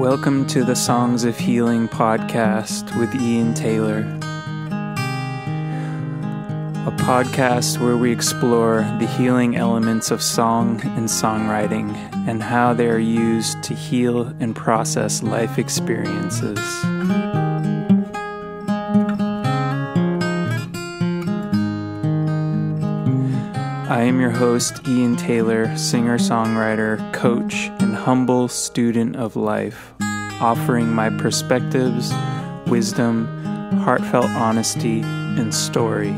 Welcome to the Songs of Healing podcast with Ian Taylor, a podcast where we explore the healing elements of song and songwriting and how they are used to heal and process life experiences. I am your host, Ian Taylor, singer-songwriter, coach, and humble student of life, offering my perspectives, wisdom, heartfelt honesty, and story.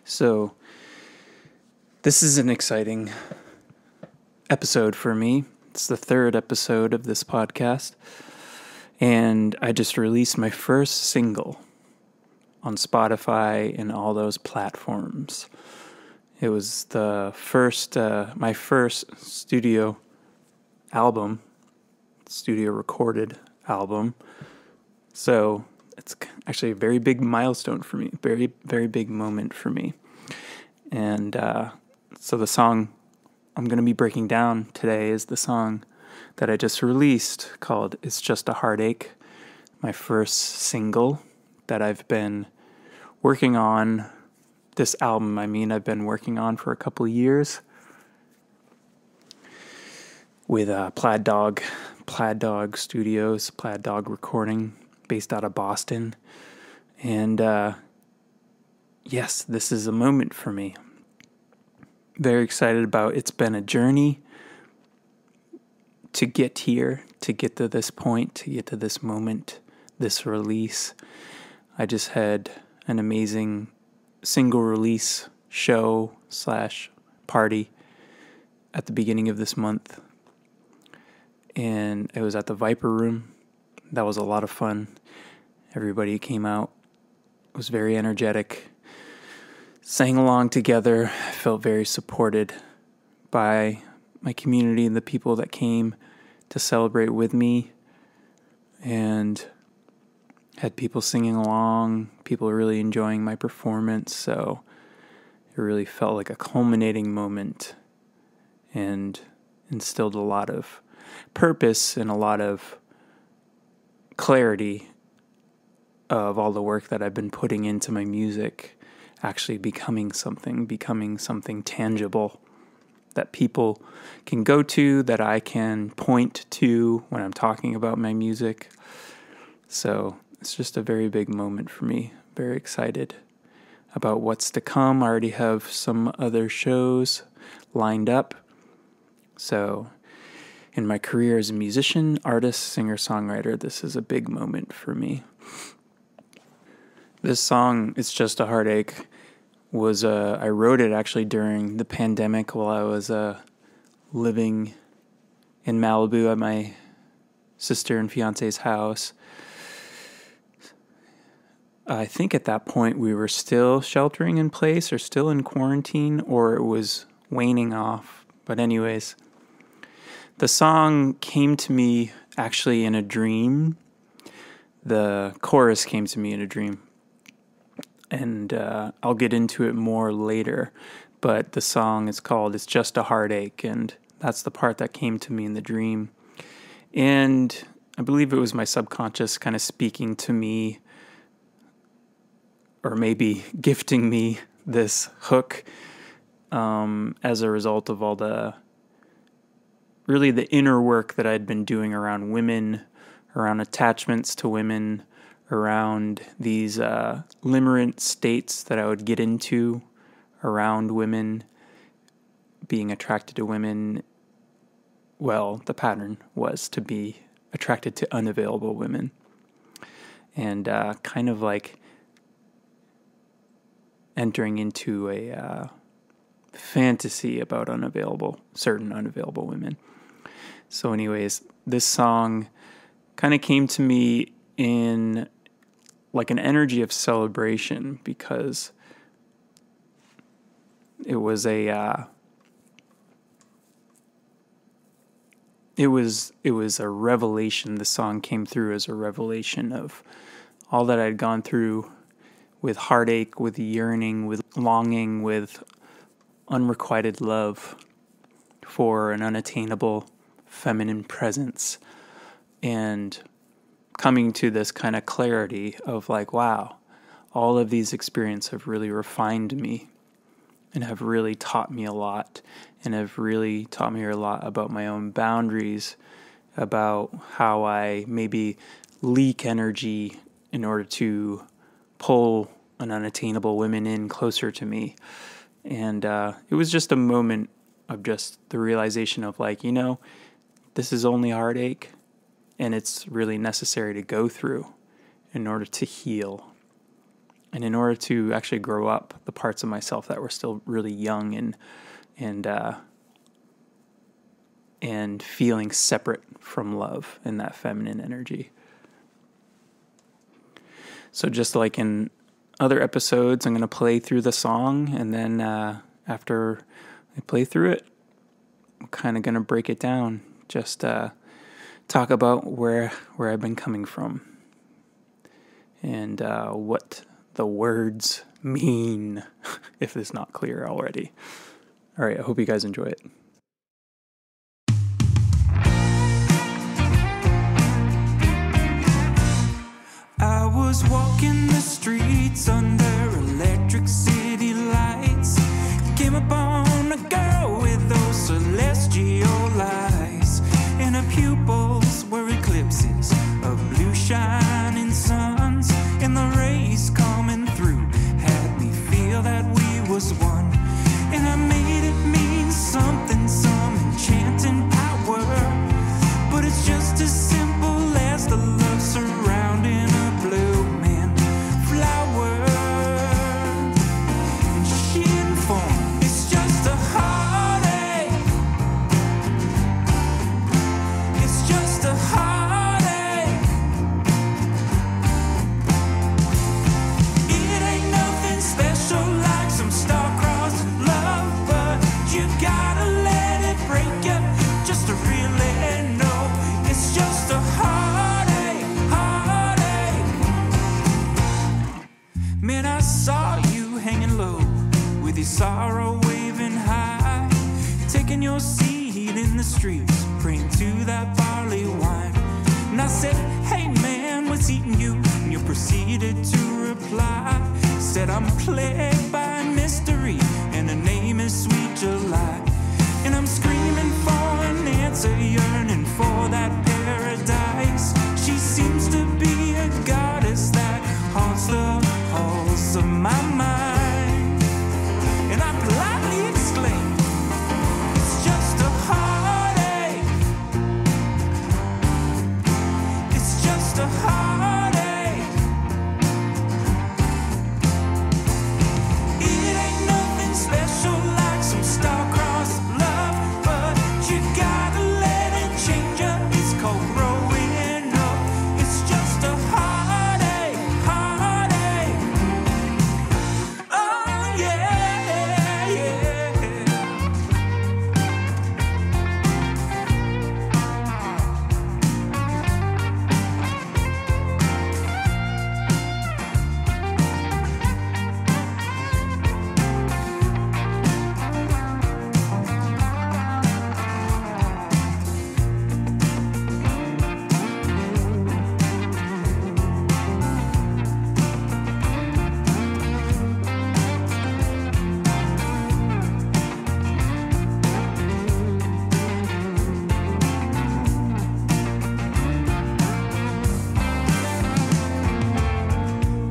So, this is an exciting episode for me. It's the third episode of this podcast, and I just released my first single on Spotify and all those platforms. It was the first, my first studio recorded album. So it's actually a very big milestone for me, very, very big moment for me. And so the song I'm going to be breaking down today is the song that I just released called It's Just a Heartache, my first single that I've been working on. This album, I've been working on for a couple of years with Plaid Dog Studios, Plaid Dog Recording, based out of Boston. And yes, this is a moment for me. Very excited about. It's been a journey to get here, to get to this point, to get to this moment, this release. I just had an amazing single release show / party at the beginning of this month. And it was at the Viper Room. That was a lot of fun. Everybody came out. It was very energetic. Sang along together. I felt very supported by my community and the people that came to celebrate with me, and had people singing along, people really enjoying my performance. So it really felt like a culminating moment and instilled a lot of purpose and a lot of clarity of all the work that I've been putting into my music actually becoming something tangible that people can go to, that I can point to when I'm talking about my music. So it's just a very big moment for me. Very excited about what's to come. I already have some other shows lined up. So in my career as a musician, artist, singer-songwriter, this is a big moment for me. This song, It's Just a Heartache, I wrote it actually during the pandemic while I was living in Malibu at my sister and fiance's house. I think at that point we were still sheltering in place or still in quarantine, or it was waning off. But anyways, the song came to me actually in a dream. The chorus came to me in a dream. And I'll get into it more later. But the song is called It's Just a Heartache, and that's the part that came to me in the dream. And I believe it was my subconscious kind of speaking to me, or maybe gifting me this hook as a result of all the inner work that I'd been doing around women, around attachments to women, around these limerent states that I would get into around women, being attracted to women. Well, the pattern was to be attracted to unavailable women, and kind of like entering into a fantasy about certain unavailable women. So anyways, this song kind of came to me in like an energy of celebration, because it was a revelation. The song came through as a revelation of all that I'd gone through with heartache, with yearning, with longing, with unrequited love for an unattainable feminine presence, and coming to this kind of clarity of like, wow, all of these experiences have really refined me and have really taught me a lot, and have really taught me a lot about my own boundaries, about how I maybe leak energy in order to pull an unattainable woman in closer to me. And it was just a moment of just the realization of like, this is only heartache, and it's really necessary to go through in order to heal, and in order to actually grow up the parts of myself that were still really young and feeling separate from love and that feminine energy. So just like in other episodes, I'm going to play through the song, and then after I play through it, I'm kind of going to break it down, just talk about where I've been coming from and what the words mean, if it's not clear already. All right, I hope you guys enjoy it. I was walking the streets under electric city lights. Came upon a girl with those celestial eyes, and her pupils were eclipses of blue shining suns, and the rays coming through had me feel that we was one. And I made it mean something, some enchanting power, but it's just as simple as the love surrounding a blooming flower. And she informed, it's just a heartache. It's just a heartache. It ain't nothing special like some star-crossed love, but you gotta let it break you just to really know. It's just a heartache, heartache. Man, I saw you hanging low with your sorrow waving high, taking your seat in the streets, praying to that barley wine. And I said, hey man, what's eating you? And you proceeded to reply, said I'm plagued by mystery, and her name is Sweet July. And I'm screaming for an answer, yearning for that paradise. She seems to be a goddess that haunts the halls of my mind. And I politely exclaim, it's just a heartache. It's just a heartache. It ain't nothing special like some star-crossed love, but you gotta let it change you. It's called growing up. It's just a heartache, heartache. Oh yeah, yeah.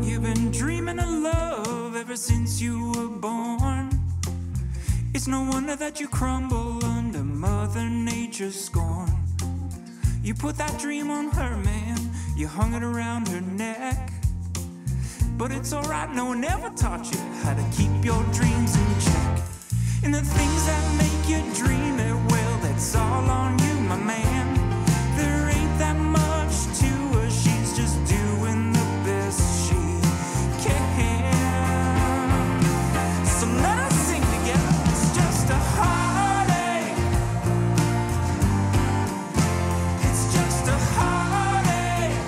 You've been dreaming of love ever since you were born. It's no wonder that you crumble under Mother Nature's scorn. You put that dream on her, man. You hung it around her neck. But it's alright, no one ever taught you how to keep your dreams in check. And the things that make you dream it, well, that's all on you, my man. There ain't that much to her, she's just doing the best she can. So let us sing together, it's just a heartache. It's just a heartache.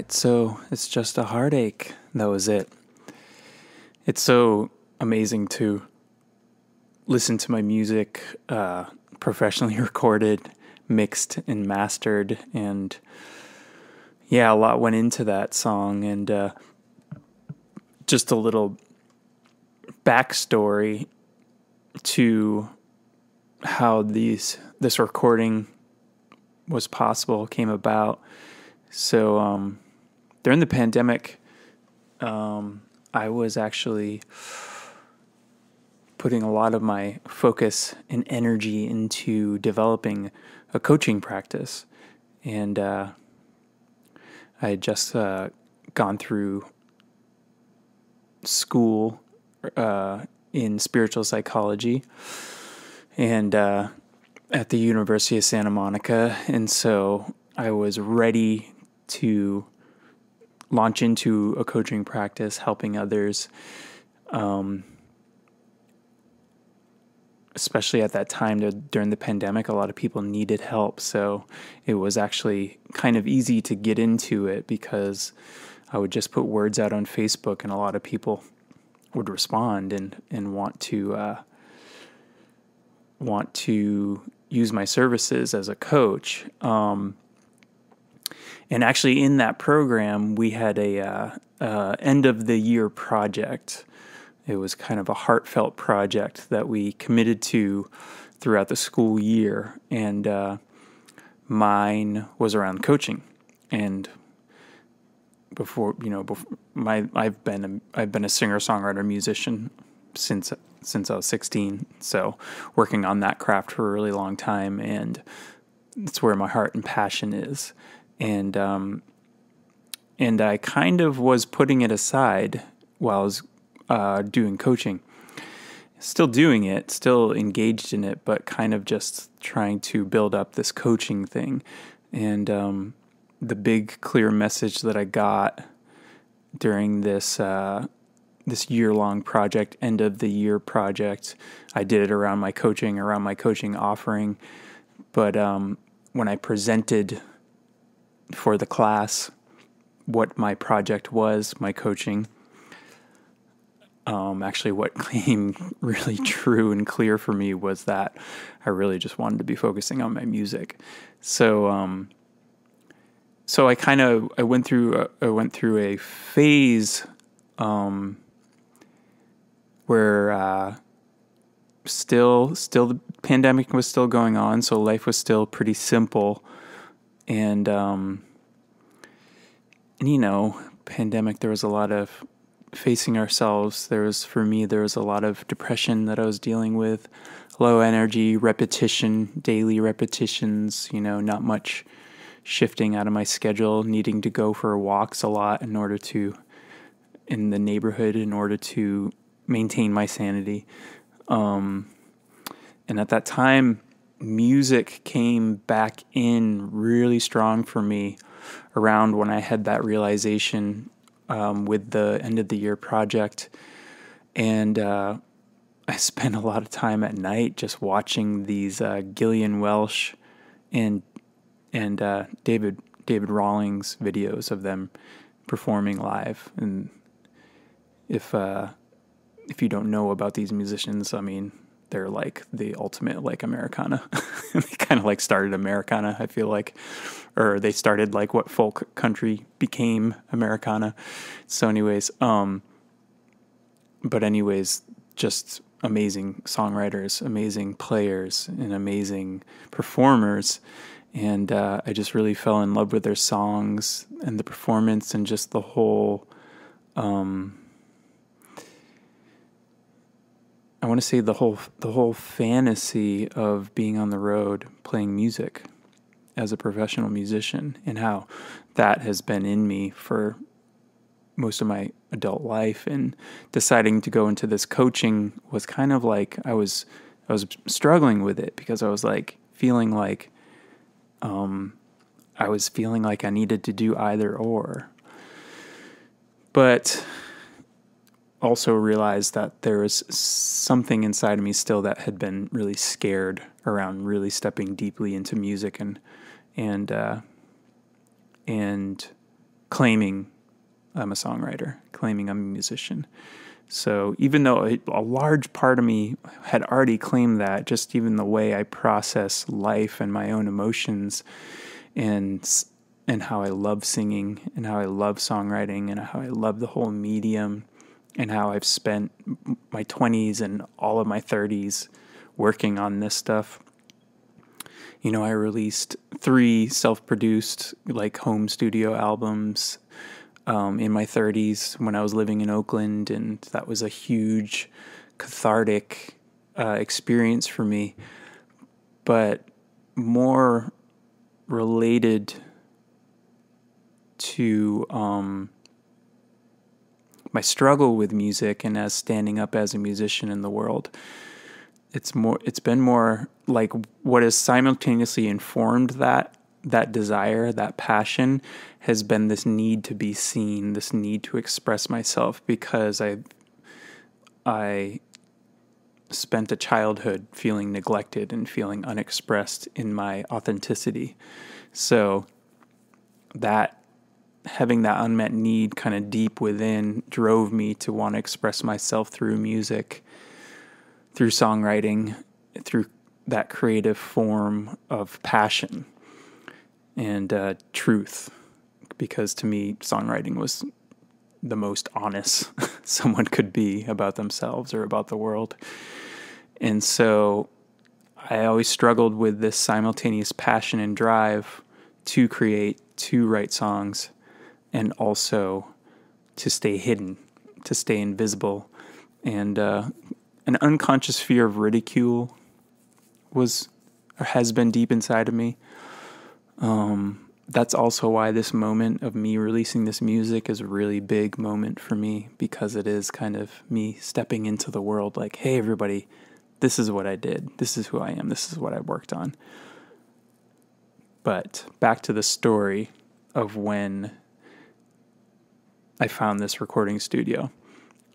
right, so it's just a heartache. That was it. It's so amazing to listen to my music professionally recorded, mixed, and mastered. And yeah, a lot went into that song. And just a little backstory to how this recording was possible, came about. So during the pandemic, I was actually putting a lot of my focus and energy into developing a coaching practice. And I had just gone through school in spiritual psychology and at the University of Santa Monica. And so I was ready to launch into a coaching practice, helping others, especially at that time during the pandemic. A lot of people needed help, so it was actually kind of easy to get into it because I would just put words out on Facebook, and a lot of people would respond and want to use my services as a coach. And actually, in that program, we had a end of the year project. It was kind of a heartfelt project that we committed to throughout the school year, and mine was around coaching. And I've been a singer-songwriter musician since I was 16. So working on that craft for a really long time, and it's where my heart and passion is. And I kind of was putting it aside while I was doing coaching. Still doing it, still engaged in it, but kind of just trying to build up this coaching thing. And the big clear message that I got during this year-long project, end of the year project, I did it around my coaching offering. But when I presented for the class what my project was, my coaching, actually what came really true and clear for me was that I really just wanted to be focusing on my music. So I went through a phase where still the pandemic was still going on, so life was still pretty simple. And pandemic, there was a lot of facing ourselves. There was a lot of depression that I was dealing with, low energy, daily repetitions, not much shifting out of my schedule, needing to go for walks a lot in the neighborhood in order to maintain my sanity. And at that time, music came back in really strong for me around when I had that realization with the end of the year project. And I spent a lot of time at night just watching these Gillian Welch and David Rawlings videos of them performing live. And if you don't know about these musicians, I mean, they're like the ultimate like Americana. They kind of like started Americana, I feel like, or they started like what folk country became Americana. So anyways, just amazing songwriters, amazing players, and amazing performers. And I just really fell in love with their songs and the performance and just the whole, I want to say the whole fantasy of being on the road playing music as a professional musician, and how that has been in me for most of my adult life. And deciding to go into this coaching was kind of like I was struggling with it, because I was like feeling like I needed to do either or, but also realized that there was something inside of me still that had been really scared around really stepping deeply into music and claiming I'm a songwriter, claiming I'm a musician. So even though a large part of me had already claimed that, just even the way I process life and my own emotions and how I love singing and how I love songwriting and how I love the whole medium and how I've spent my 20s and all of my 30s working on this stuff. You know, I released 3 self-produced like home studio albums in my 30s when I was living in Oakland, and that was a huge cathartic experience for me. But more related to my struggle with music and as standing up as a musician in the world, it's been more like what has simultaneously informed that desire, that passion, has been this need to be seen, this need to express myself, because I spent a childhood feeling neglected and feeling unexpressed in my authenticity. So that having that unmet need kind of deep within drove me to want to express myself through music, through songwriting, through that creative form of passion and truth, because to me, songwriting was the most honest someone could be about themselves or about the world. And so I always struggled with this simultaneous passion and drive to create, to write songs, and also to stay hidden, to stay invisible. And an unconscious fear of ridicule was or has been deep inside of me. That's also why this moment of me releasing this music is a really big moment for me, because it is kind of me stepping into the world like, hey, everybody, this is what I did. This is who I am. This is what I worked on. But back to the story of when I found this recording studio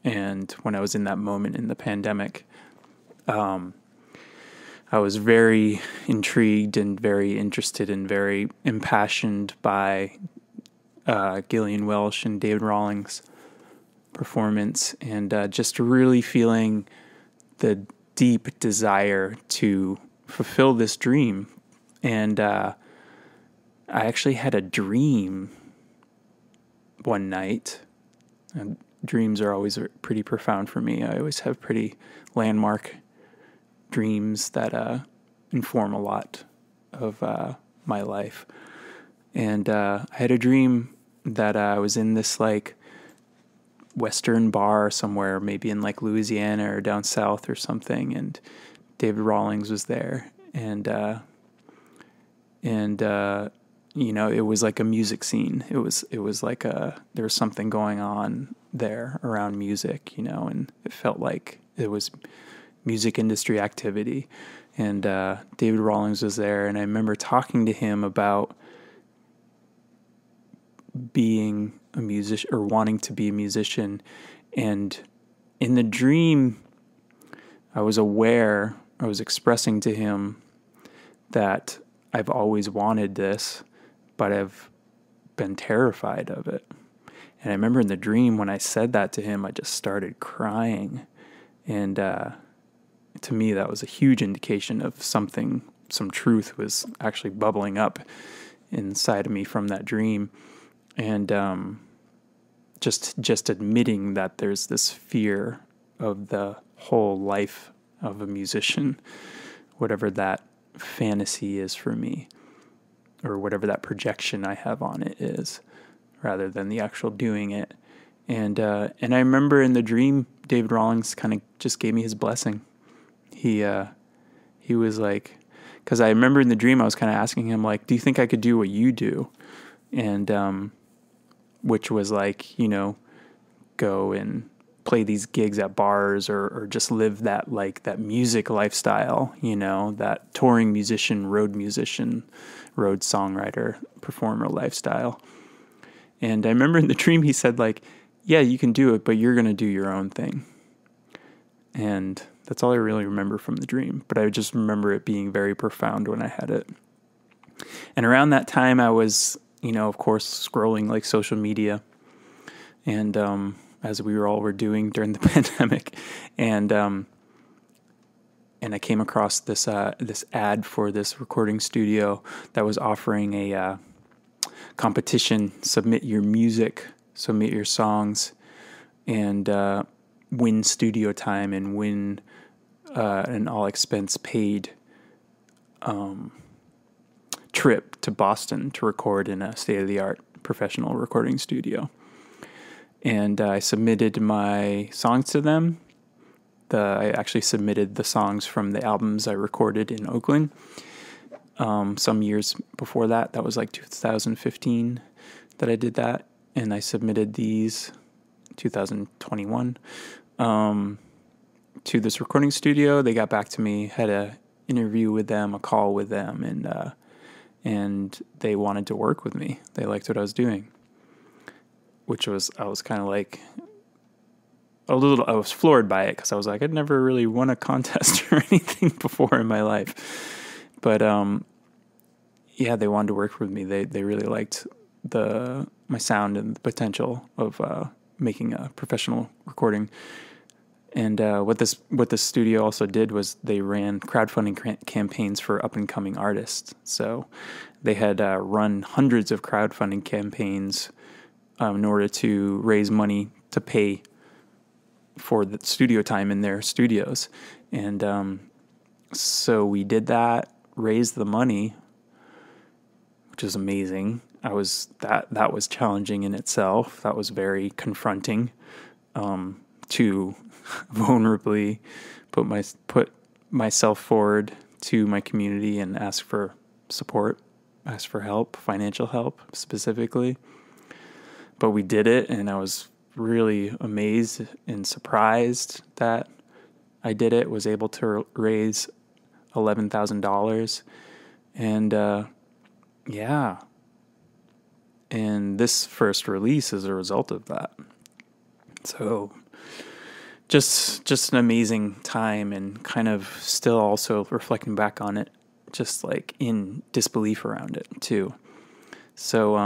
and when I was in that moment in the pandemic. I was very intrigued and very interested and very impassioned by Gillian Welch and David Rawlings' performance, and just really feeling the deep desire to fulfill this dream. And I actually had a dream one night. And dreams are always pretty profound for me. I always have pretty landmark dreams that inform a lot of my life. And I had a dream that I was in this like Western bar somewhere, maybe in like Louisiana or down south or something, and David Rawlings was there, and you know, it was like a music scene. It was like there was something going on there around music, you know, and it felt like it was music industry activity. And David Rawlings was there, and I remember talking to him about being a musician or wanting to be a musician. And in the dream, I was expressing to him that I've always wanted this, but I've been terrified of it. And I remember in the dream when I said that to him, I just started crying. And to me, that was a huge indication of some truth was actually bubbling up inside of me from that dream. And just admitting that there's this fear of the whole life of a musician, whatever that fantasy is for me, or whatever that projection I have on it is, rather than the actual doing it. And I remember in the dream, David Rawlings kind of just gave me his blessing. He was like, because I remember in the dream I was kind of asking him like, do you think I could do what you do? And which was like, you know, go and play these gigs at bars or just live that music lifestyle, you know, that touring musician, road songwriter, performer lifestyle. And I remember in the dream he said like, yeah, you can do it, but you're going to do your own thing. And that's all I really remember from the dream. But I just remember it being very profound when I had it. And around that time, I was of course, scrolling like social media, and as we were doing during the pandemic, and I came across this ad for this recording studio that was offering a competition: submit your music, submit your songs, and win studio time and win an all expense paid trip to Boston to record in a state-of-the-art professional recording studio. And I submitted my songs to them. I actually submitted the songs from the albums I recorded in Oakland some years before that. That was like 2015 that I did that. And I submitted these 2021 to this recording studio. They got back to me, had a interview with them, a call with them, and they wanted to work with me. They liked what I was doing, I was kind of like I was floored by it, because I was like, I'd never really won a contest or anything before in my life. But yeah, they wanted to work with me. They really liked my sound and the potential of making a professional recording. And what this studio also did was they ran crowdfunding campaigns for up-and-coming artists. So they had run hundreds of crowdfunding campaigns in order to raise money to pay for the studio time in their studios. And so we did that, raised the money, which is amazing. That was challenging in itself. That was very confronting to vulnerably put myself forward to my community and ask for support, ask for help, financial help specifically. But we did it, and I was really amazed and surprised that I did it, was able to raise $11,000. And yeah. And this first release is a result of that. So just an amazing time, and kind of still also reflecting back on it, just like in disbelief around it too. So,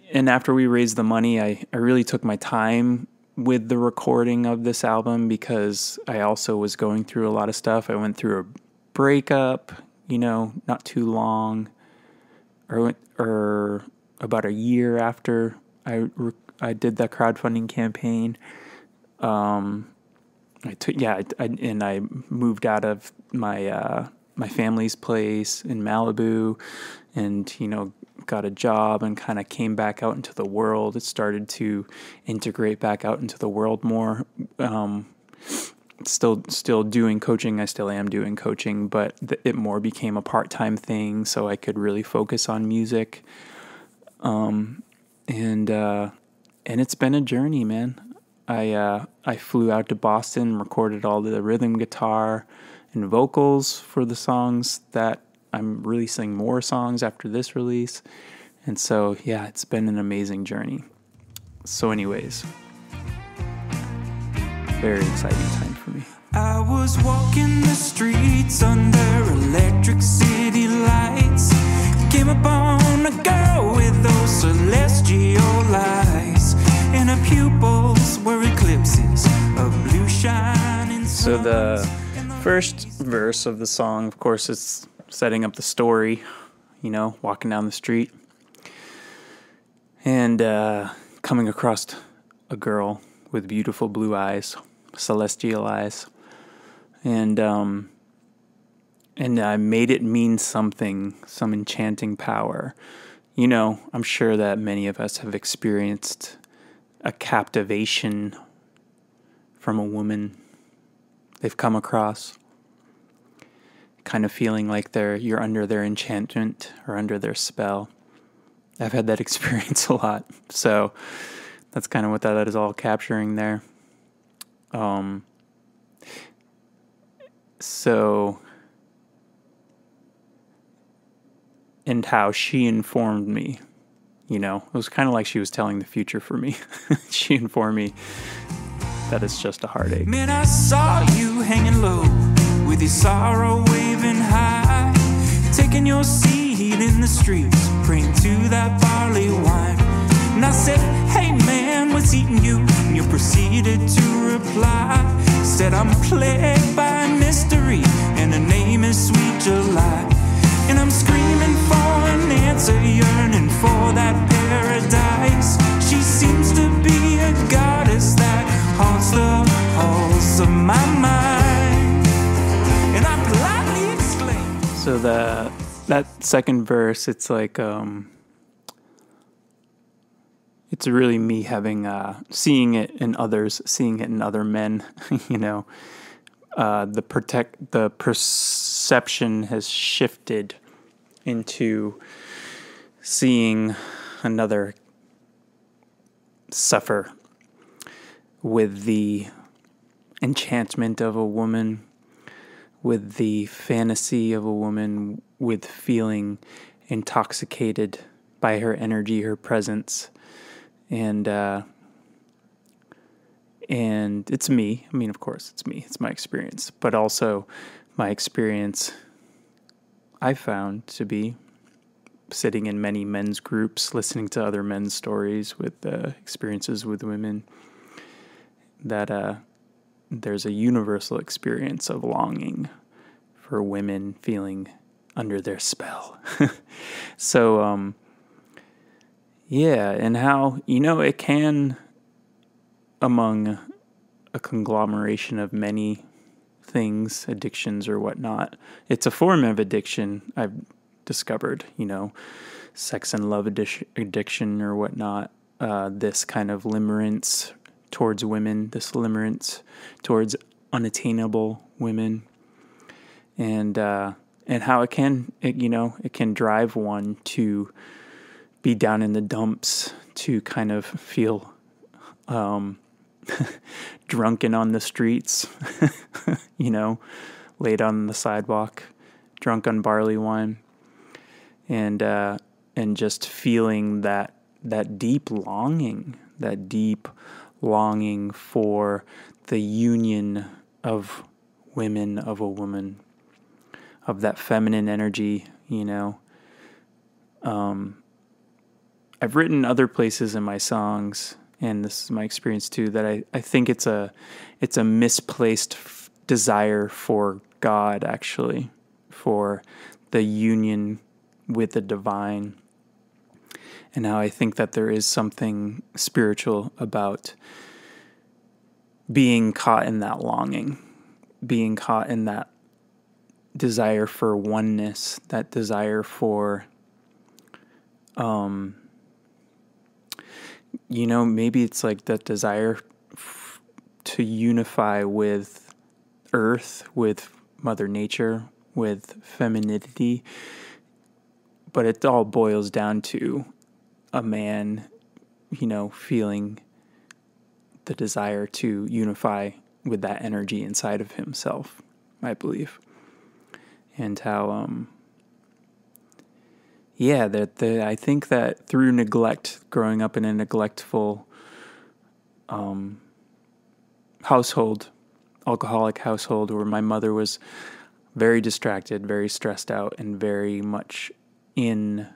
and after we raised the money, I really took my time with the recording of this album, because I also was going through a lot of stuff. I went through a breakup, not too long, or about a year after I did that crowdfunding campaign. I moved out of my family's place in Malibu, and got a job and kind of came back out into the world. It started to integrate back out into the world more. Still doing coaching. I still am doing coaching, but it more became a part-time thing, so I could really focus on music. And it's been a journey, man. I flew out to Boston, recorded all the rhythm guitar and vocals for the songs that I'm releasing more songs after this release. And so, yeah, it's been an amazing journey. So anyways, very exciting time for me. I was walking the streets under electric city lights. Came upon a girl with those celestial eyes, and her pupils were eclipses of blue shining suns. So the first verse of the song, of course, it's setting up the story, walking down the street and coming across a girl with beautiful blue eyes, celestial eyes, and I made it mean something, some enchanting power. I'm sure that many of us have experienced a captivation from a woman they've come across, kind of feeling like you're under their enchantment or under their spell. I've had that experience a lot, so that's kind of what that is all capturing there. And how she informed me, it was kind of like she was telling the future for me. She informed me that it's just a heartache. Man, I saw you hanging low with your sorrow waving high, taking your seat seat in the streets, praying to that barley wine. And I said, hey man, what's eating you? And you proceeded to reply, said I'm plagued by mystery, and her name is Sweet July. And I'm screaming for an answer, yearning for that paradise. She seems to be a goddess that haunts the halls of my mind. And I politely exclaim. So that second verse, it's like it's really me having seeing it in others, seeing it in other men. You know, the perception has shifted into seeing another suffer with the enchantment of a woman, with the fantasy of a woman, with feeling intoxicated by her energy, her presence. And it's me. I mean, of course, it's me. It's my experience. But also my experience I found to be sitting in many men's groups, listening to other men's stories with experiences with women, that there's a universal experience of longing for women feeling under their spell. So, yeah, and how, it can, among a conglomeration of many things, addictions or whatnot, it's a form of addiction I've discovered, sex and love addiction or whatnot, this kind of limerence towards women, this limerence towards unattainable women, and how it can drive one to be down in the dumps, to kind of feel drunken on the streets, laid on the sidewalk, drunk on barley wine, and just feeling that deep longing for the union of women, of a woman, of that feminine energy, I've written other places in my songs, and this is my experience too, that I think it's a misplaced desire for God, actually, for the union with the divine, and how I think that there is something spiritual about being caught in that longing, being caught in that desire for oneness, that desire for maybe it's like that desire to unify with Earth, with Mother Nature, with femininity. But it all boils down to a man, feeling the desire to unify with that energy inside of himself, I believe. And how, I think that through neglect, growing up in a neglectful household, alcoholic household, where my mother was very distracted, very stressed out, and very much in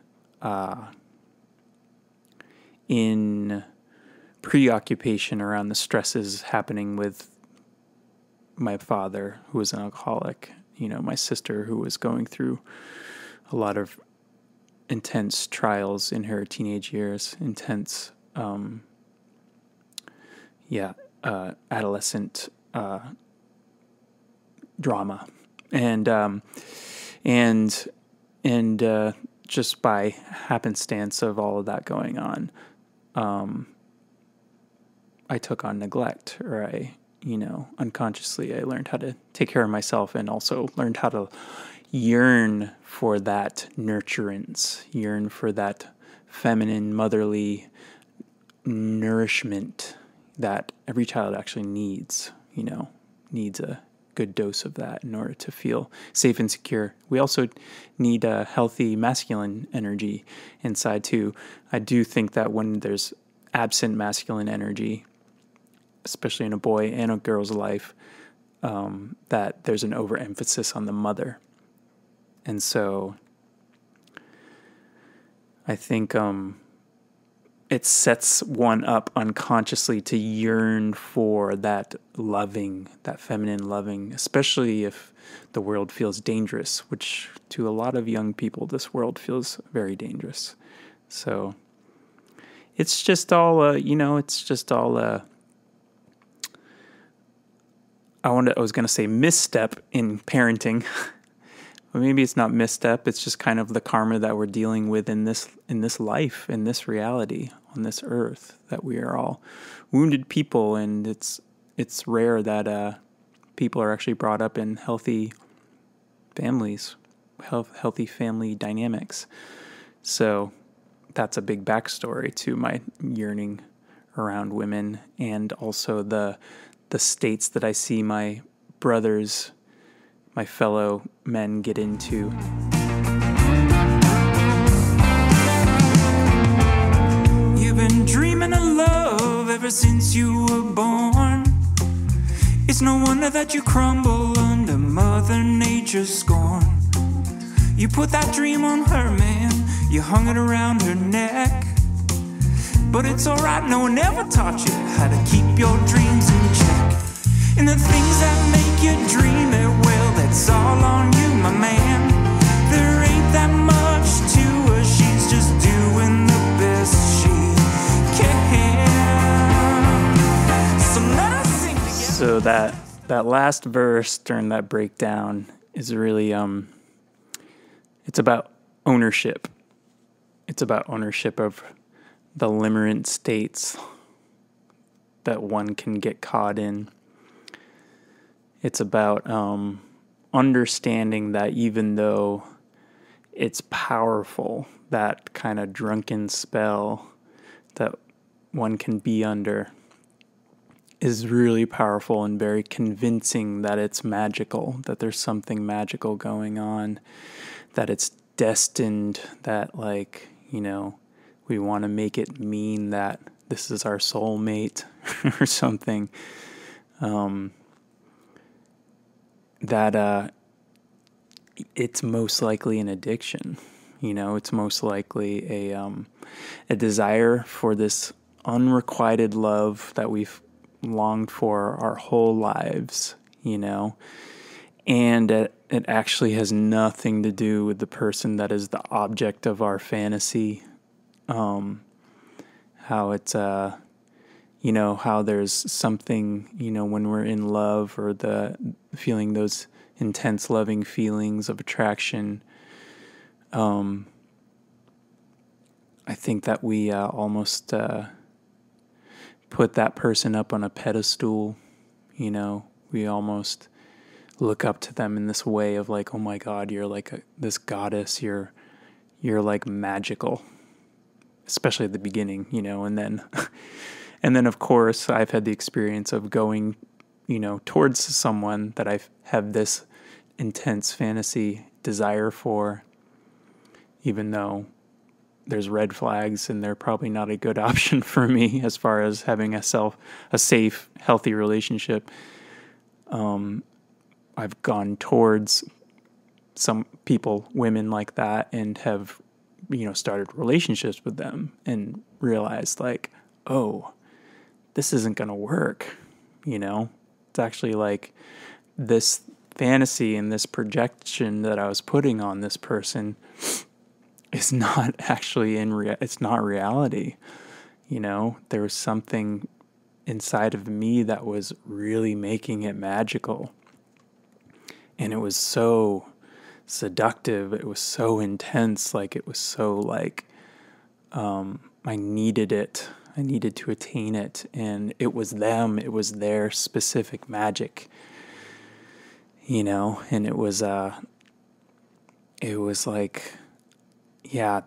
preoccupation around the stresses happening with my father, who was an alcoholic, my sister, who was going through a lot of intense trials in her teenage years, intense, adolescent drama, and just by happenstance of all of that going on, I took on neglect, or unconsciously I learned how to take care of myself, and also learned how to yearn for that nurturance, yearn for that feminine, motherly nourishment that every child actually needs, needs a good dose of that in order to feel safe and secure. We also need a healthy masculine energy inside too. I do think that when there's absent masculine energy, especially in a boy and a girl's life, that there's an overemphasis on the mother. And so I think it sets one up unconsciously to yearn for that loving, that feminine loving, especially if the world feels dangerous, which to a lot of young people, this world feels very dangerous. So it's just all, I was going to say misstep in parenting. But maybe it's not misstep. It's just kind of the karma that we're dealing with in this life, in this reality, on this earth. That we are all wounded people, and it's rare that people are actually brought up in healthy families, healthy family dynamics. So that's a big backstory to my yearning around women, and also the states that I see my brothers, my fellow men get into. You've been dreaming of love ever since you were born. It's no wonder that you crumble under Mother Nature's scorn. You put that dream on her, man. You hung it around her neck. But it's alright, no one ever taught you how to keep your dreams in check. And the things that make you dream it, well, that's all on you, my man. There ain't that much to her, she's just doing the best she can. So let us sing together. So that last verse during that breakdown is really it's about ownership. It's about ownership of the limerent states that one can get caught in. It's about understanding that even though it's powerful, that kind of drunken spell that one can be under is really powerful and very convincing that it's magical, that there's something magical going on, that it's destined, that we want to make it mean that this is our soulmate or something. That it's most likely an addiction. It's most likely a desire for this unrequited love that we've longed for our whole lives, and it actually has nothing to do with the person that is the object of our fantasy. How it's how there's something, when we're in love, or the feeling those intense loving feelings of attraction. I think that we almost put that person up on a pedestal. We almost look up to them in this way of like, oh my God, you're like this goddess. You're like magical, especially at the beginning, and then. And then, of course, I've had the experience of going, towards someone that I have this intense fantasy desire for, even though there's red flags and they're probably not a good option for me as far as having a safe, healthy relationship. I've gone towards some people, women like that, and have, started relationships with them and realized like, oh, this isn't going to work, It's actually like this fantasy and this projection that I was putting on this person is not actually it's not reality, There was something inside of me that was really making it magical. And it was so seductive. It was so intense. Like, it was so like, I needed it. I needed to attain it, and it was them. It was their specific magic, and it was like, yeah,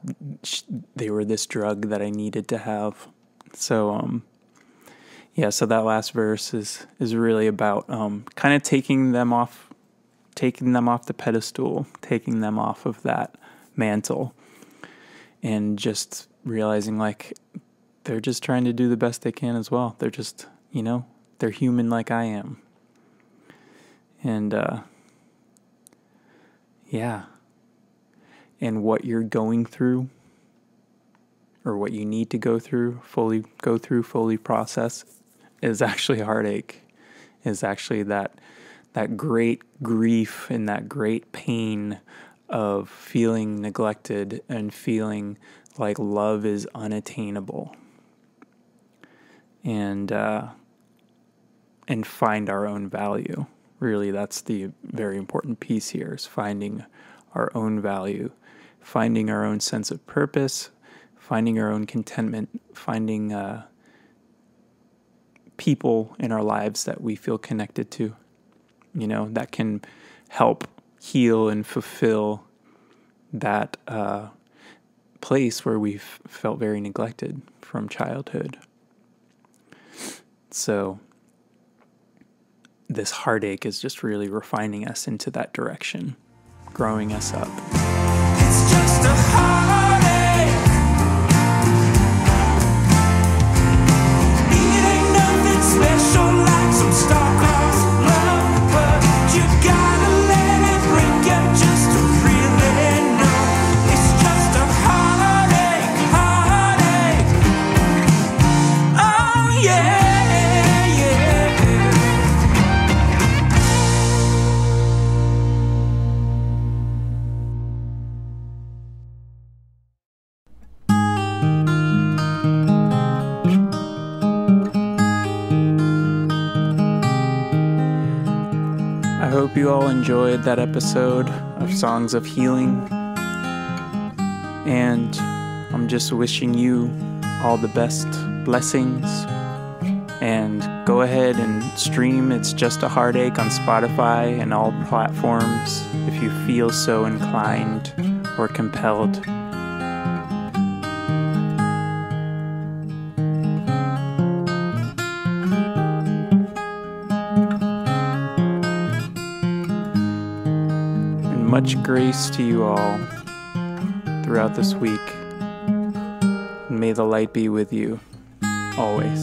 they were this drug that I needed to have. So, so that last verse is really about kind of taking them off the pedestal, taking them off of that mantle, and just realizing like, they're just trying to do the best they can as well. They're just, they're human like I am. And, yeah. And what you're going through or what you need to fully process is actually heartache, is actually that great grief and that great pain of feeling neglected and feeling like love is unattainable, and find our own value. Really, that's the very important piece here, is finding our own value, finding our own sense of purpose, finding our own contentment, finding people in our lives that we feel connected to, that can help heal and fulfill that place where we've felt very neglected from childhood. So this heartache is just really refining us into that direction, growing us up. It's just a heartache. It ain't nothing special like some star-crossed love, but you gotta let it break you just to really know. It's just a heartache, heartache. Oh yeah, yeah. I hope you all enjoyed that episode of Songs of Healing, and I'm just wishing you all the best blessings, and go ahead and stream It's Just a Heartache on Spotify and all platforms if you feel so inclined or compelled. Much grace to you all throughout this week. And may the light be with you always.